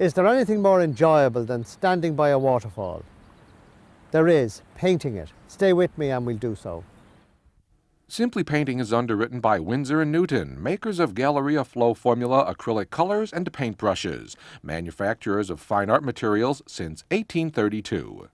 Is there anything more enjoyable than standing by a waterfall? There is, painting it. Stay with me and we'll do so. Simply Painting is underwritten by Winsor & Newton, makers of Galleria Flow Formula acrylic colors and paintbrushes, manufacturers of fine art materials since 1832.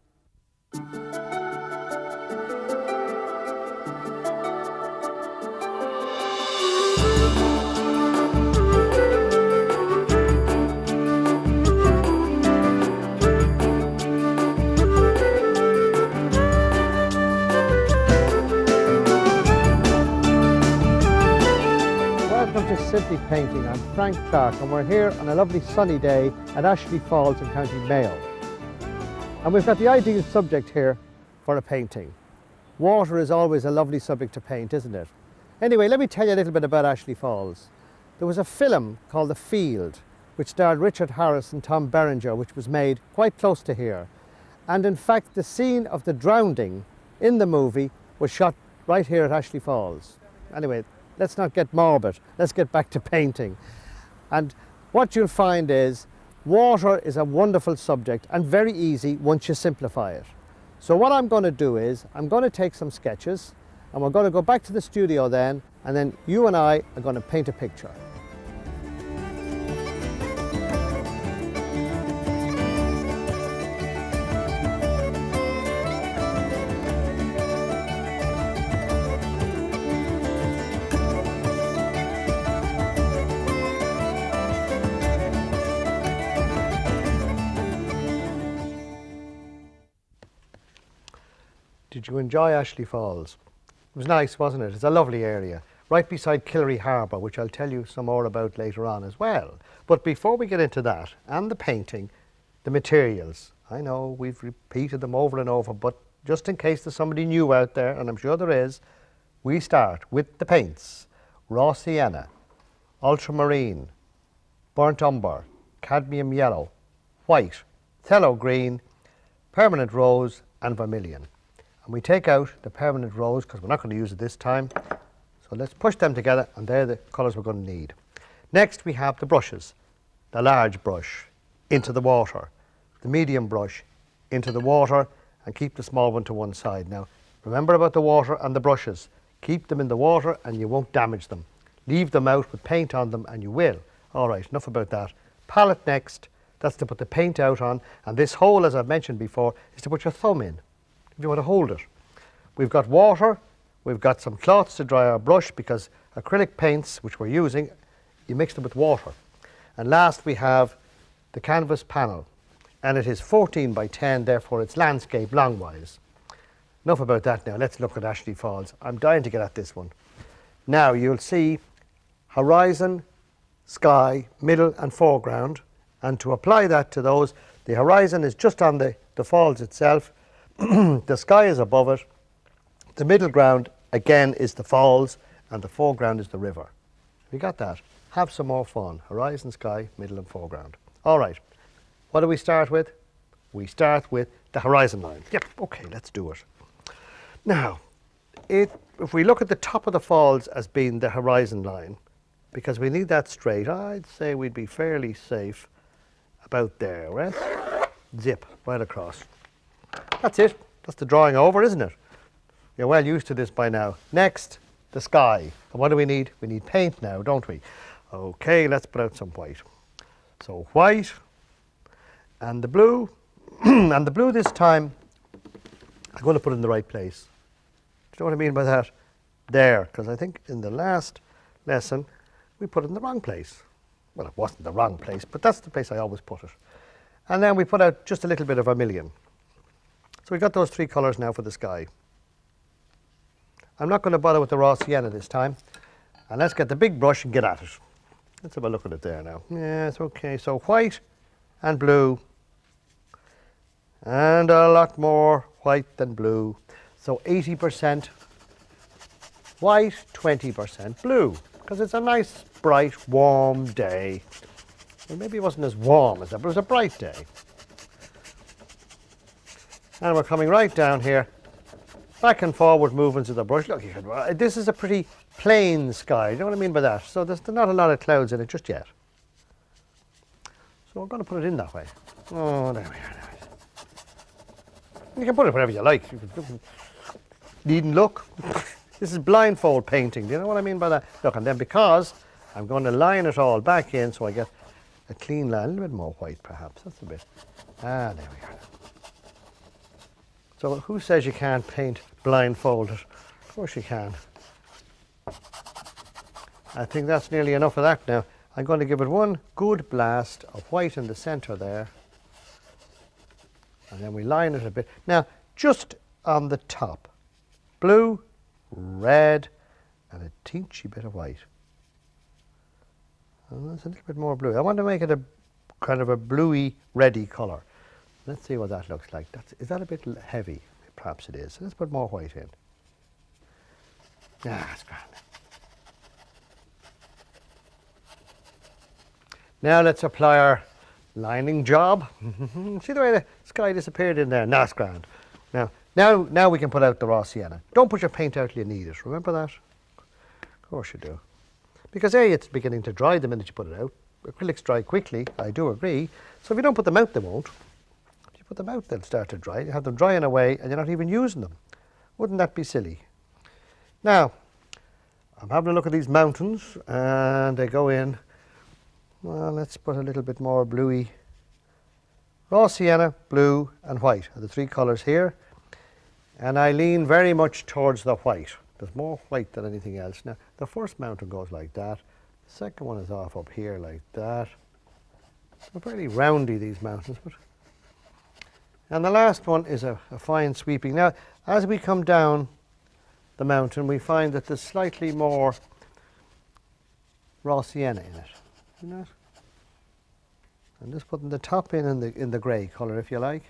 Welcome to Simply Painting. I'm Frank Clarke and we're here on a lovely sunny day at Aasleagh Falls in County Mayo. And we've got the ideal subject here for a painting. Water is always a lovely subject to paint, isn't it? Anyway, let me tell you a little bit about Aasleagh Falls. There was a film called The Field, which starred Richard Harris and Tom Berenger, which was made quite close to here. And in fact, the scene of the drowning in the movie was shot right here at Aasleagh Falls. Anyway, let's not get morbid, let's get back to painting. And what you'll find is water is a wonderful subject and very easy once you simplify it. So what I'm going to do is I'm going to take some sketches and we're going to go back to the studio then, and then you and I are going to paint a picture. Did you enjoy Aasleagh Falls? It was nice, wasn't it? It's a lovely area, right beside Killery Harbour, which I'll tell you some more about later on as well. But before we get into that, and the painting, the materials, I know we've repeated them over and over, but just in case there's somebody new out there, and I'm sure there is, we start with the paints. Raw sienna, ultramarine, burnt umber, cadmium yellow, white, phthalo green, permanent rose and vermilion. And we take out the permanent rose because we're not going to use it this time. So let's push them together and they're the colours we're going to need. Next we have the brushes. The large brush into the water, the medium brush into the water, and keep the small one to one side. Now remember about the water and the brushes. Keep them in the water and you won't damage them. Leave them out with paint on them and you will. Alright, enough about that. Palette next, that's to put the paint out on, and this hole, as I've mentioned before, is to put your thumb in if you want to hold it. We've got water, we've got some cloths to dry our brush because acrylic paints, which we're using, you mix them with water. And last we have the canvas panel, and it is 14 by 10, therefore it's landscape longwise. Enough about that now, let's look at Aasleagh Falls. I'm dying to get at this one. Now you'll see horizon, sky, middle and foreground, and to apply that to those, the horizon is just on the falls itself, the sky is above it, the middle ground again is the falls, and the foreground is the river. You got that? Have some more fun. Horizon, sky, middle and foreground. All right, what do we start with? We start with the horizon line. Yep, okay, let's do it. Now, if we look at the top of the falls as being the horizon line, because we need that straight, I'd say we'd be fairly safe about there, right? Zip right across. That's it. That's the drawing over, isn't it? You're well used to this by now. Next, the sky. And what do we need? We need paint now, don't we? Okay, let's put out some white. So white and the blue. And the blue this time, I'm going to put it in the right place. Do you know what I mean by that? There, because I think in the last lesson, we put it in the wrong place. Well, it wasn't the wrong place, but that's the place I always put it. And then we put out just a little bit of vermilion. So we've got those three colours now for the sky. I'm not going to bother with the raw sienna this time. And let's get the big brush and get at it. Let's have a look at it there now. Yes, okay, so white and blue. And a lot more white than blue. So 80% white, 20% blue. Because it's a nice, bright, warm day. Well, maybe it wasn't as warm as that, but it was a bright day. And we're coming right down here, back and forward movements of the brush. Look, this is a pretty plain sky. You know what I mean by that? So there's not a lot of clouds in it just yet. So So we're going to put it in that way. Oh, there we are. You can put it wherever you like. Needn't look. This is blindfold painting. Do you know what I mean by that? Look, and then because I'm going to line it all back in so I get a clean line, a little bit more white perhaps. That's a bit. There we are. So who says you can't paint blindfolded? Of course you can. I think that's nearly enough of that now. I'm going to give it one good blast of white in the centre there. And then we line it a bit. Now, just on the top, blue, red, and a teensy bit of white. And that's a little bit more blue. I want to make it a kind of a bluey, reddy colour. Let's see what that looks like. Is that a bit heavy? Perhaps it is. Let's put more white in. That's grand. Now let's apply our lining job. See the way the sky disappeared in there? That's grand. Now we can put out the raw sienna. Don't put your paint out till you need it. Remember that? Of course you do. Because A, it's beginning to dry the minute you put it out. Acrylics dry quickly, I do agree. So if you don't put them out, they won't. If you put them out, they'll start to dry. You have them drying away and you're not even using them. Wouldn't that be silly? Now, I'm having a look at these mountains and they go in. Well, let's put a little bit more bluey. Raw sienna, blue and white are the three colours here. And I lean very much towards the white. There's more white than anything else. Now, the first mountain goes like that. The second one is off up here like that. They're fairly roundy, these mountains. And the last one is a fine sweeping. Now, as we come down the mountain, we find that there's slightly more raw sienna in it. See that? I'm just putting the top in the grey colour, if you like.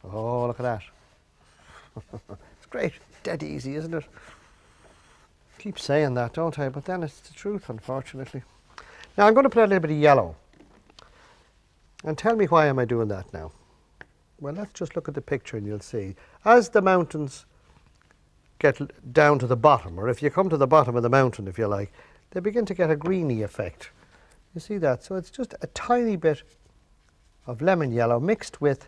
Oh, look at that. It's great. Dead easy, isn't it? Keep saying that, don't I? But then it's the truth, unfortunately. Now I'm going to put a little bit of yellow. And tell me why am I doing that now? Well, let's just look at the picture and you'll see. As the mountains get down to the bottom, or if you come to the bottom of the mountain, if you like, they begin to get a greeny effect. You see that? So it's just a tiny bit of lemon yellow mixed with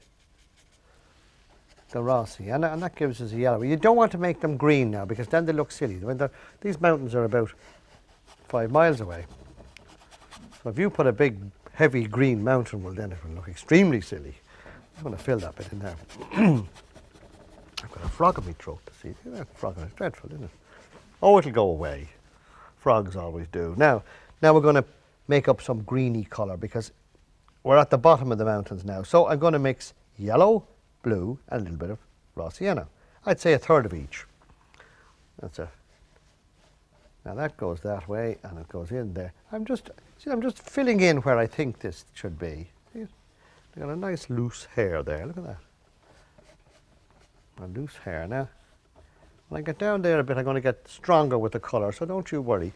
the raw sienna, and that gives us a yellow. You don't want to make them green now because then they look silly. These mountains are about 5 miles away. So if you put a big, heavy green mountain, well then it will look extremely silly. I'm going to fill that bit in there. I've got a frog in my throat to see. That frog is dreadful, isn't it? Oh, it'll go away. Frogs always do. Now we're going to make up some greeny colour because we're at the bottom of the mountains now. So I'm going to mix yellow, blue and a little bit of raw sienna. I'd say a third of each. Now that goes that way and it goes in there. I'm just filling in where I think this should be. See? I've got a nice loose hair there. Look at that. A loose hair. Now, when I get down there a bit, I'm going to get stronger with the colour, so don't you worry.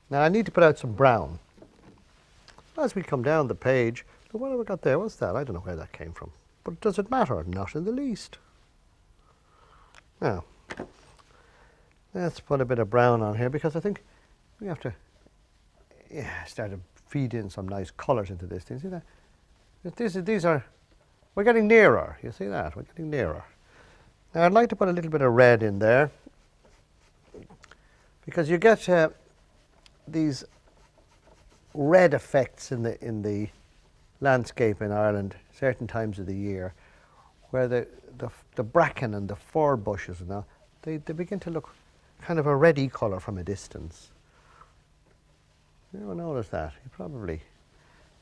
Now I need to put out some brown. As we come down the page, so what have I got there? What's that? I don't know where that came from. But does it matter? Not in the least. Now, let's put a bit of brown on here because I think we have to start to feed in some nice colours into this thing. See that? We're getting nearer. You see that? We're getting nearer. Now I'd like to put a little bit of red in there because you get these red effects in the landscape in Ireland certain times of the year where the bracken and the fir bushes and all, they begin to look kind of a reddy colour from a distance. You never noticed that? You probably,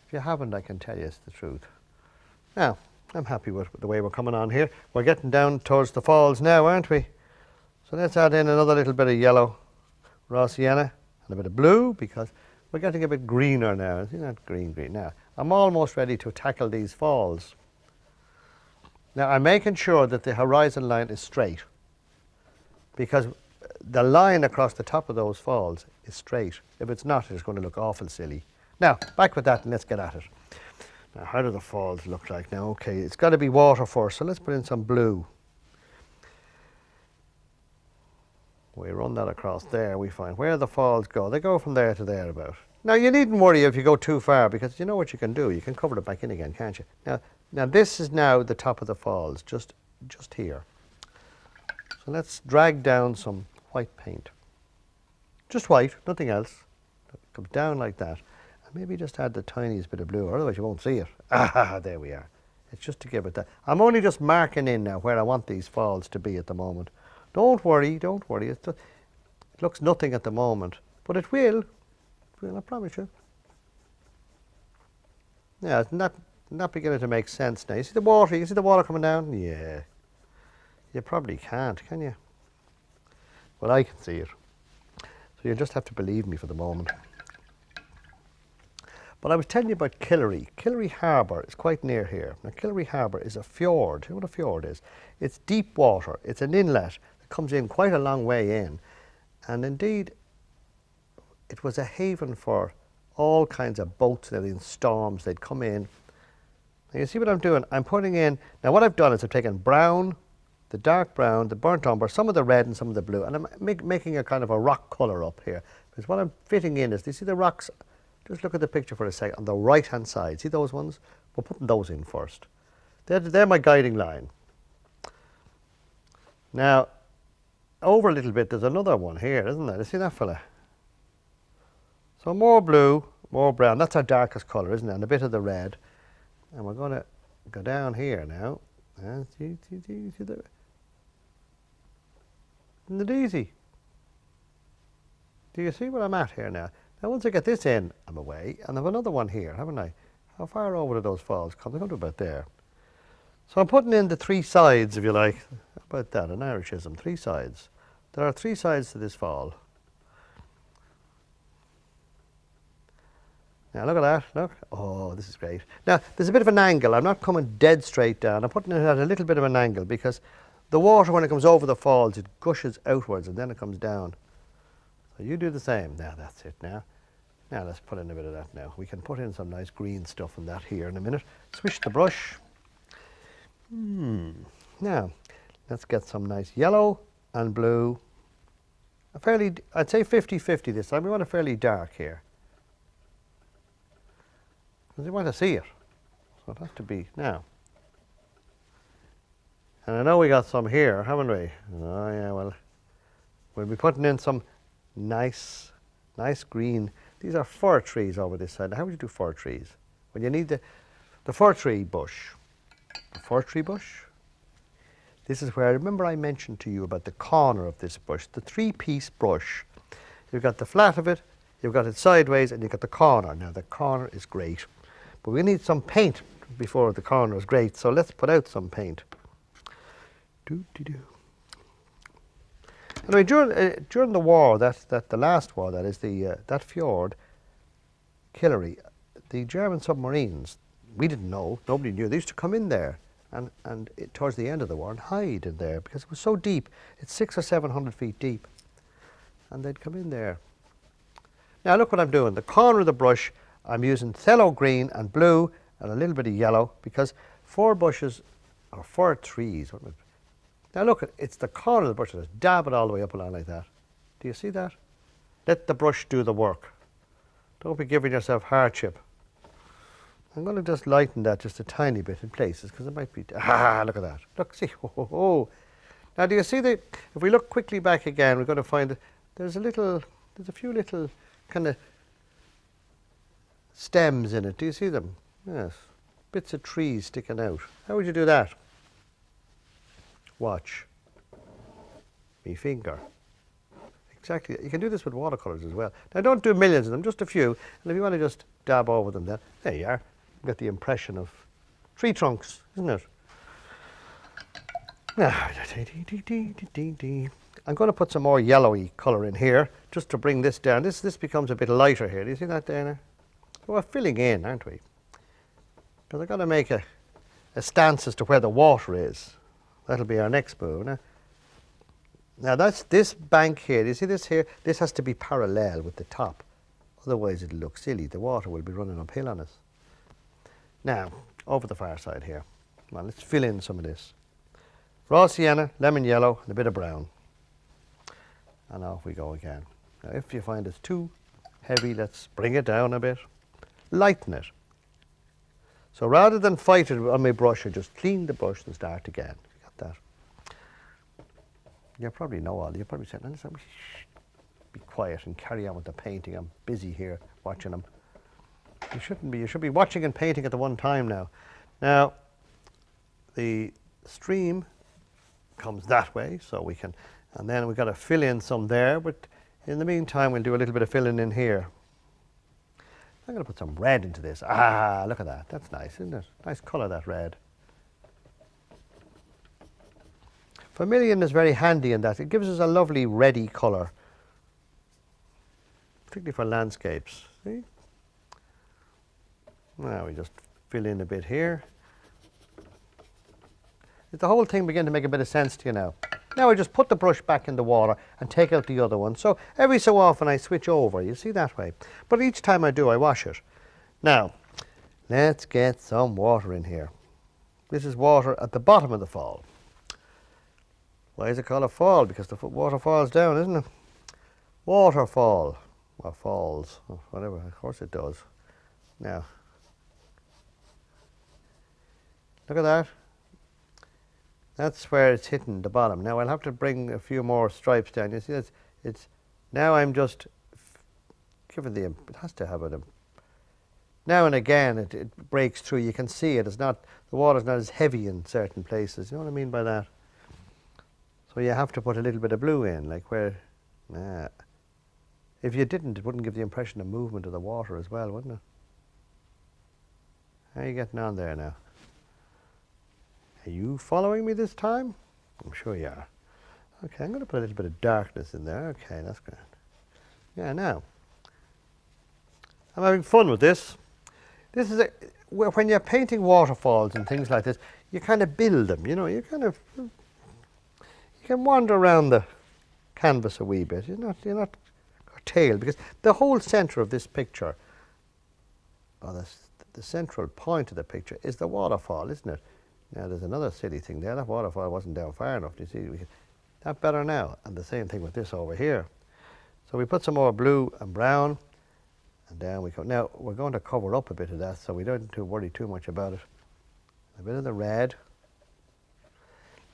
if you haven't, I can tell you it's the truth. Now, I'm happy with the way we're coming on here. We're getting down towards the falls now, aren't we? So let's add in another little bit of yellow, raw sienna, and a bit of blue because we're getting a bit greener now. See that? Green. Now, I'm almost ready to tackle these falls. Now, I'm making sure that the horizon line is straight because the line across the top of those falls is straight. If it's not, it's going to look awful silly. Now, back with that and let's get at it. Now, how do the falls look like now? Okay, it's got to be water first, so let's put in some blue. We run that across there, we find where the falls go. They go from there to there about. Now you needn't worry if you go too far, because you know what you can do. You can cover it back in again, can't you? Now this is now the top of the falls, just here. So let's drag down some white paint. Just white, nothing else. It comes down like that. And maybe just add the tiniest bit of blue, or otherwise you won't see it. Ah, there we are. It's just to give it that. I'm only just marking in now where I want these falls to be at the moment. Don't worry, don't worry. It looks nothing at the moment, but it will. It will, I promise you. Yeah, it's not beginning to make sense now. You see the water? You see the water coming down? Yeah. You probably can't, can you? But I can see it. So you just have to believe me for the moment. But I was telling you about Killery. Killery Harbour is quite near here. Now, Killery Harbour is a fjord. You know what a fjord is? It's deep water. It's an inlet that comes in quite a long way in. And indeed, it was a haven for all kinds of boats that in storms, they'd come in. Now, you see what I'm doing? I'm putting in, now what I've done is I've taken brown, the dark brown, the burnt umber, some of the red and some of the blue, and I'm making a kind of a rock colour up here. Because what I'm fitting in is, do you see the rocks? Just look at the picture for a second. On the right-hand side, see those ones? We're putting those in first. They're my guiding line. Now, over a little bit, there's another one here, isn't there? You see that fella? So more blue, more brown. That's our darkest colour, isn't it? And a bit of the red. And we're going to go down here now. See the... Isn't it easy? Do you see where I'm at here now? Now once I get this in, I'm away, and I have another one here, haven't I? How far over do those falls come? They come to about there. So I'm putting in the three sides, if you like. How about that, an Irishism, 3 sides. There are 3 sides to this fall. Now look at that, look. Oh, this is great. Now, there's a bit of an angle. I'm not coming dead straight down. I'm putting it at a little bit of an angle because the water, when it comes over the falls, it gushes outwards and then it comes down. So you do the same. Now, that's it now. Now, let's put in a bit of that now. We can put in some nice green stuff in that here in a minute. Swish the brush. Now, let's get some nice yellow and blue. A fairly, I'd say 50-50 this time. We want a fairly dark here. Because you want to see it. So it has to be now. And I know we got some here, haven't we? Oh yeah, well, we'll be putting in some nice green. These are fir trees over this side. Now, how would you do fir trees? When you need the fir tree bush. The fir tree bush. This is where, remember I mentioned to you about the corner of this bush, the 3-piece brush. You've got the flat of it, you've got it sideways, and you've got the corner. Now, the corner is great. But we need some paint before the corner is great, so let's put out some paint. Anyway, during the war, the last war, that is that fjord, Killery, the German submarines, we didn't know, nobody knew, they used to come in there and towards the end of the war and hide in there because it was so deep. It's 600 or 700 feet deep, and they'd come in there. Now look what I'm doing. The corner of the brush, I'm using phthalo green and blue and a little bit of yellow because fir bushes or fir trees. Now look, it's the corner of the brush. Just dab it all the way up along like that. Do you see that? Let the brush do the work. Don't be giving yourself hardship. I'm going to just lighten that just a tiny bit in places because it might be... Ah, look at that. Look, see. Oh. Now do you see if we look quickly back again, we're going to find that there's a few little kind of stems in it. Do you see them? Yes. Bits of trees sticking out. How would you do that? Watch. Me finger. Exactly. You can do this with watercolours as well. Now don't do millions of them, just a few. And if you want to just dab over them then, there you are. You get the impression of tree trunks, isn't it? I'm going to put some more yellowy colour in here just to bring this down. This becomes a bit lighter here. Do you see that there now? We're filling in, aren't we? Because I've got to make a stance as to where the water is. That'll be our next move. Now that's this bank here. Do you see this here? This has to be parallel with the top. Otherwise it'll look silly. The water will be running uphill on us. Now, over the far side here. Come on, let's fill in some of this. Raw sienna, lemon yellow, and a bit of brown. And off we go again. Now if you find it's too heavy, let's bring it down a bit. Lighten it. So rather than fight it on my brush, I just clean the brush and start again. Got that? You probably know all. You probably said, listen, be quiet and carry on with the painting. I'm busy here watching them. You shouldn't be. You should be watching and painting at the one time now. Now, the stream comes that way, so we can, and then we've got to fill in some there, but in the meantime, we'll do a little bit of filling in here. I'm going to put some red into this. Ah, look at that. That's nice, isn't it? Nice colour, that red. Vermilion is very handy in that. It gives us a lovely reddy colour, particularly for landscapes. See? Now we just fill in a bit here. The whole thing begin to make a bit of sense to you now. Now I just put the brush back in the water and take out the other one. So every so often I switch over, you see, that way. But each time I do, I wash it. Now, let's get some water in here. This is water at the bottom of the fall. Why is it called a fall? Because the water falls down, isn't it? Waterfall, or falls, or whatever, of course it does. Now, look at that. That's where it's hitting the bottom. Now I'll have to bring a few more stripes down. You see, it's now I'm just giving it has to have it. Now and again it breaks through. You can see it. It's not, the water's not as heavy in certain places. You know what I mean by that? So you have to put a little bit of blue in, like where. If you didn't, it wouldn't give the impression of movement of the water as well, wouldn't it? How are you getting on there now? Are you following me this time? I'm sure you are. Okay, I'm going to put a little bit of darkness in there. Okay, that's good. Yeah, now, I'm having fun with this. This is when you're painting waterfalls and things like this, you kind of build them, you know, you can wander around the canvas a wee bit. You're not curtailed, because the whole centre of this picture, or the central point of the picture, is the waterfall, isn't it? Now there's another silly thing there. That waterfall wasn't down far enough. Do you see? That better now. And the same thing with this over here. So we put some more blue and brown, and down we go. Now we're going to cover up a bit of that, so we don't have to worry too much about it. A bit of the red.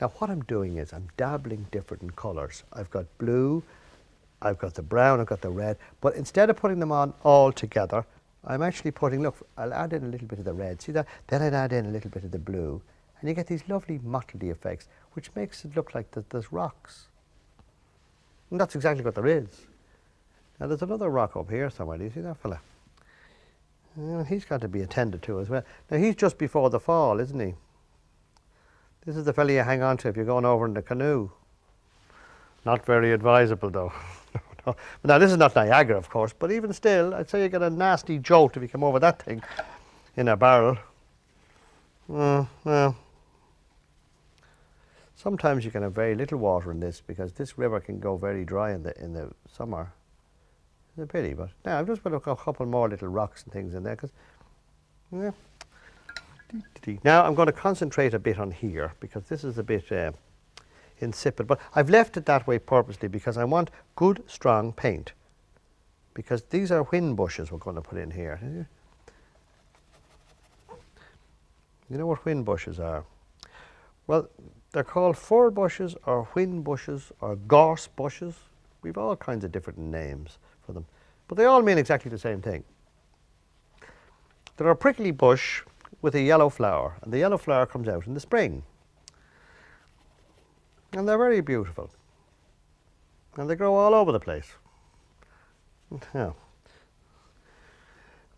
Now what I'm doing is I'm dabbling different colours. I've got blue, I've got the brown, I've got the red. But instead of putting them on all together, I'm actually putting, look, I'll add in a little bit of the red. See that? Then I'd add in a little bit of the blue. And you get these lovely motley effects, which makes it look like there's rocks. And that's exactly what there is. Now there's another rock up here somewhere. Do you see that fella? He's got to be attended to as well. Now he's just before the fall, isn't he? This is the fella you hang on to if you're going over in the canoe. Not very advisable though. No. Now this is not Niagara, of course, but even still, I'd say you get a nasty jolt if you come over that thing in a barrel. Well, sometimes you can have very little water in this, because this river can go very dry in the summer. It's a pity, but now I've just put a couple more little rocks and things in there, because now I'm going to concentrate a bit on here, because this is a bit insipid, but I've left it that way purposely because I want good strong paint, because these are whin bushes we're going to put in here. You know what whin bushes are? Well, they're called fir bushes or whin bushes or gorse bushes. We've all kinds of different names for them, but they all mean exactly the same thing. They're a prickly bush with a yellow flower, and the yellow flower comes out in the spring. And they're very beautiful. And they grow all over the place. Now,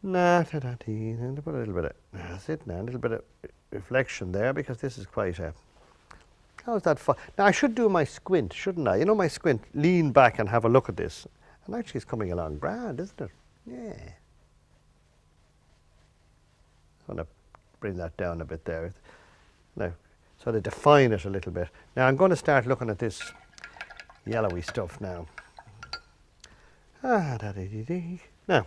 put a little bit of, that's it now, a little bit of reflection there, because this is quite a, how's that fun? Now I should do my squint, shouldn't I? You know, my squint, lean back and have a look at this. And actually it's coming along grand, isn't it? Yeah. I'm going to bring that down a bit there. Now, so to define it a little bit. Now I'm going to start looking at this yellowy stuff now. Now,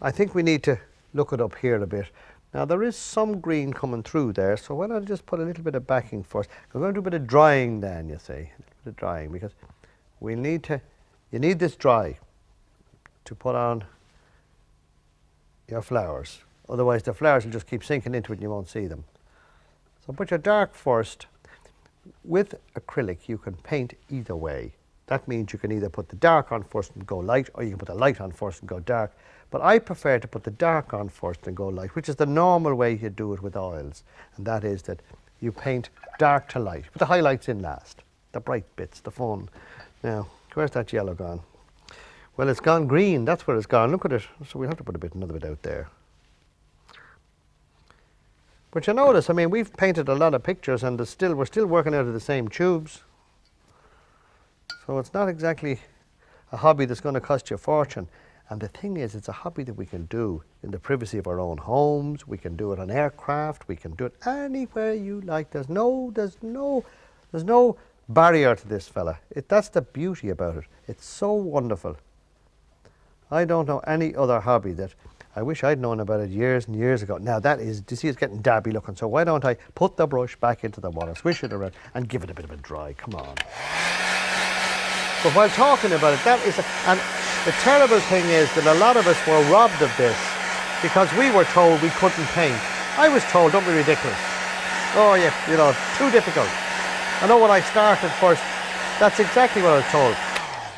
I think we need to look it up here a bit. Now there is some green coming through there, so why not just put a little bit of backing first? I'm going to do a bit of drying then, you see. A little bit of drying, because you need this dry to put on your flowers. Otherwise the flowers will just keep sinking into it and you won't see them. So put your dark first. With acrylic you can paint either way. That means you can either put the dark on first and go light, or you can put the light on first and go dark. But I prefer to put the dark on first and go light, which is the normal way you do it with oils. And that is that you paint dark to light, put the highlights in last, the bright bits, the fun. Now, where's that yellow gone? Well, it's gone green, that's where it's gone. Look at it. So we'll have to put another bit out there. But you notice, I mean, we've painted a lot of pictures and we're still working out of the same tubes. So it's not exactly a hobby that's going to cost you a fortune. And the thing is, it's a hobby that we can do in the privacy of our own homes. We can do it on aircraft. We can do it anywhere you like. There's no barrier to this fella. That's the beauty about it. It's so wonderful. I don't know any other hobby that I wish I'd known about it years and years ago. Now that is, do you see it's getting dabby looking, so why don't I put the brush back into the water, swish it around and give it a bit of a dry, come on. But while talking about it, and the terrible thing is that a lot of us were robbed of this because we were told we couldn't paint. I was told, don't be ridiculous. Oh yeah, you know, too difficult. I know when I started first, that's exactly what I was told.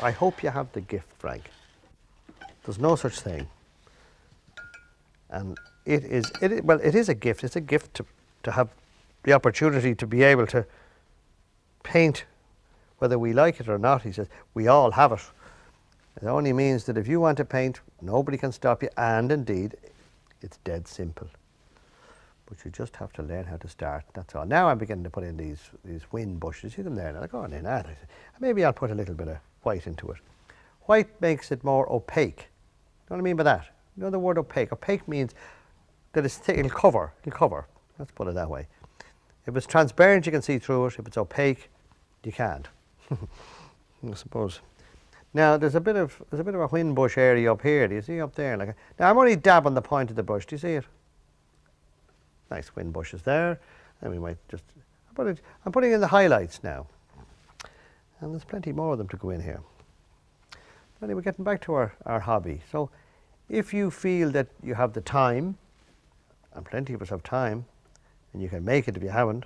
I hope you have the gift, Frank. There's no such thing. And it is a gift. It's a gift to have the opportunity to be able to paint, whether we like it or not. He says, we all have it. It only means that if you want to paint, nobody can stop you. And indeed, it's dead simple. But you just have to learn how to start, that's all. Now I'm beginning to put in these wind bushes. See them there? Now they're going in. Maybe I'll put a little bit of white into it. White makes it more opaque. You know what I mean by that? You know the word opaque? Opaque means that it'll cover. Let's put it that way. If it's transparent, you can see through it. If it's opaque, you can't. I suppose. Now there's a bit of a wind bush area up here. Do you see up there? Now I'm only dabbing the point of the brush. Do you see it? Nice wind bushes there. And we might just I'm putting in the highlights now. And there's plenty more of them to go in here. Anyway, getting back to our hobby. So if you feel that you have the time, and plenty of us have time, and you can make it if you haven't,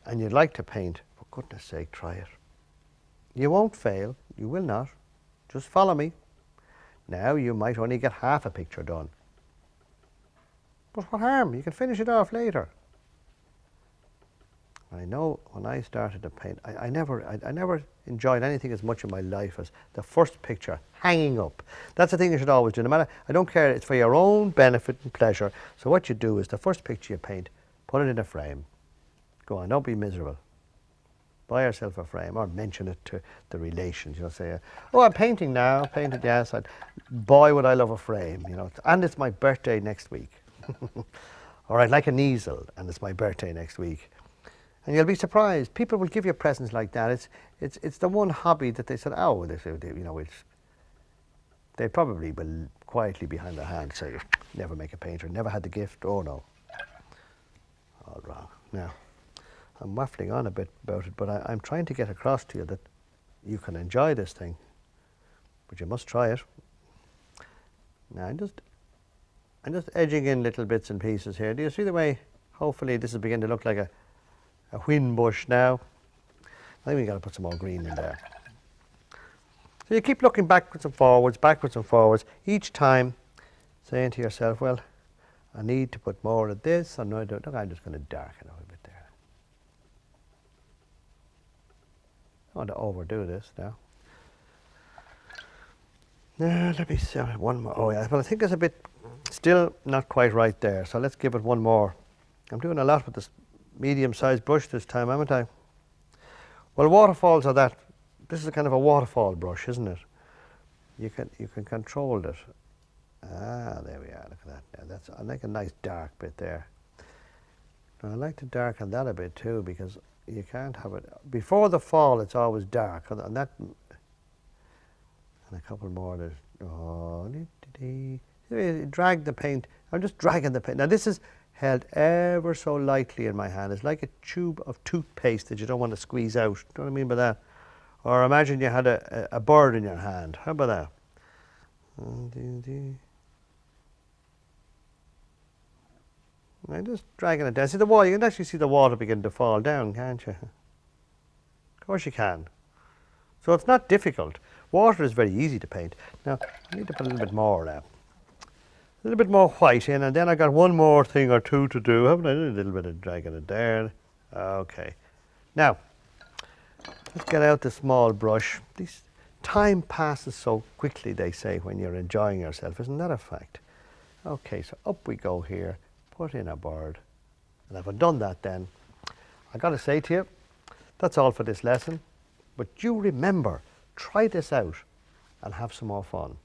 and you'd like to paint, for goodness sake, try it. You won't fail. You will not. Just follow me. Now you might only get half a picture done. But what harm? You can finish it off later. I know when I started to paint, I never enjoyed anything as much in my life as the first picture hanging up. That's the thing you should always do. No matter, I don't care, it's for your own benefit and pleasure. So what you do is the first picture you paint, put it in a frame. Go on, don't be miserable. Buy yourself a frame or mention it to the relations. You know, say, oh, I'm painting now, painted, yes. Boy, would I love a frame, you know. And it's my birthday next week. Or I'd like an easel and it's my birthday next week. And you'll be surprised. People will give you presents like that. It's the one hobby that they said, oh, you know, they probably will quietly behind their hand say, never make a painter, never had the gift. Oh no, all wrong. Now, I'm waffling on a bit about it, but I'm trying to get across to you that you can enjoy this thing, but you must try it. Now I'm just edging in little bits and pieces here. Do you see the way? Hopefully, this is beginning to look like a wind bush now. I think we've got to put some more green in there. So you keep looking backwards and forwards, each time saying to yourself, well, I need to put more of this, or no, I'm just going to darken it a bit there. I don't want to overdo this now. Now, let me see, one more. Oh yeah, well I think there's a bit still not quite right there, so let's give it one more. I'm doing a lot with this medium-sized brush this time, haven't I? Well, waterfalls are that. This is a kind of a waterfall brush, isn't it? You can control it. Ah, there we are. Look at that. I like a nice dark bit there. And I like to darken that a bit too, because you can't have it before the fall. It's always dark, and that. And a couple more. Drag the paint. I'm just dragging the paint. Now this is held ever so lightly in my hand. It's like a tube of toothpaste that you don't want to squeeze out. Do you know what I mean by that? Or imagine you had a bird in your hand. How about that? I'm just dragging it down. See the water, you can actually see the water begin to fall down, can't you? Of course you can. So it's not difficult. Water is very easy to paint. Now, I need to put a little bit more now. A little bit more white in, and then I got one more thing or two to do, haven't I? A little bit of dragging it down. Okay. Now, let's get out the small brush. Time passes so quickly, they say, when you're enjoying yourself. Isn't that a fact? Okay, so up we go here. Put in a bird. And if I've done that then, I got to say to you, that's all for this lesson. But you remember, try this out and have some more fun.